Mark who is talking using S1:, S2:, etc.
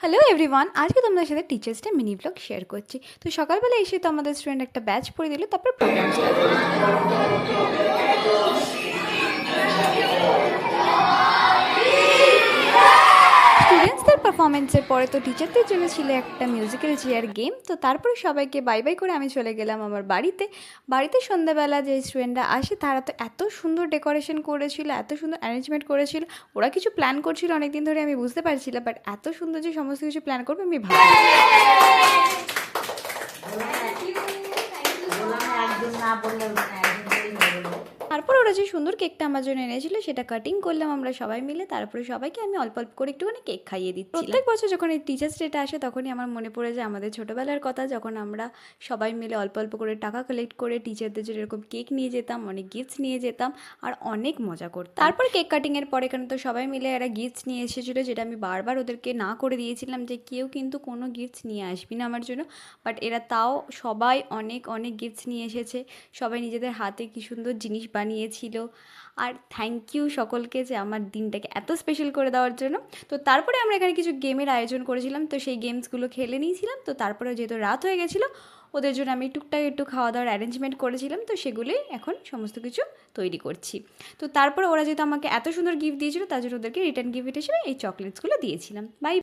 S1: Hello everyone, আজকে তোমাদের সাথে teachers day mini blog share করছি। তো সকালবেলা এসে তো আমাদের স্টুডেন্ট একটা ব্যাচ পড়ে দিল, তারপর প্রোগ্রাম স্টার্ট হলো। স্টুডেন্টসদের পারফরমেন্সের পরে তো টিচারদের জন্য ছিল একটা মিউজিক্যাল চেয়ার গেম। তো তারপরে সবাইকে বাই বাই করে আমি চলে গেলাম আমার বাড়িতে সন্ধ্যাবেলা যে স্টুডেন্টরা আসে তারা তো এত সুন্দর ডেকোরেশন করেছিল, এত সুন্দর অ্যারেঞ্জমেন্ট করেছিল। ওরা কিছু প্ল্যান করছিল অনেক দিন ধরে, আমি বুঝতে পারছিলাম, বাট এত সুন্দর যে সমস্ত কিছু প্ল্যান করবে আমি ভাবিনি। তারপর ওরা যে সুন্দর কেকটা আমার জন্য এনেছিল সেটা কাটিং করলাম আমরা সবাই মিলে। তারপরে সবাইকে আমি অল্প অল্প করে একটুখানি কেক খাইয়ে দিচ্ছি। প্রত্যেক বছর যখন এই টিচার্স ডেটা আসে তখনই আমার মনে পড়ে যায় আমাদের ছোটোবেলার কথা, যখন আমরা সবাই মিলে অল্প অল্প করে টাকা কালেক্ট করে টিচারদের জন্য এরকম কেক নিয়ে যেতাম, অনেক গিফটস নিয়ে যেতাম আর অনেক মজা করতাম। তারপর কেক কাটিংয়ের পরে এখানে তো সবাই মিলে এরা গিফটস নিয়ে এসেছিলো, যেটা আমি বারবার ওদেরকে না করে দিয়েছিলাম যে কেউ কিন্তু কোনো গিফটস নিয়ে আসবি না আমার জন্য। বাট এরা তাও সবাই অনেক অনেক গিফটস নিয়ে এসেছে। সবাই নিজেদের হাতে কী সুন্দর জিনিস বানিয়েছিল। আর থ্যাংক ইউ সকলকে যে আমার দিনটাকে এত স্পেশাল করে দেওয়ার জন্য। তো তারপরে আমরা এখানে কিছু গেমের আয়োজন করেছিলাম, তো সেই গেমসগুলো খেলে নিয়েছিলাম। তো তারপরে যেহেতু রাত হয়ে গেছিলো, ওদের জন্য আমি টুকটাক একটু খাওয়া দাওয়ার অ্যারেঞ্জমেন্ট করেছিলাম, তো সেগুলোই এখন সমস্ত কিছু তৈরি করছি। তো তারপরে ওরা যেহেতু আমাকে এত সুন্দর গিফট দিয়েছিল, তার জন্য ওদেরকে রিটার্ন গিফট হিসেবে এই চকলেটসগুলো দিয়েছিলাম। বাই।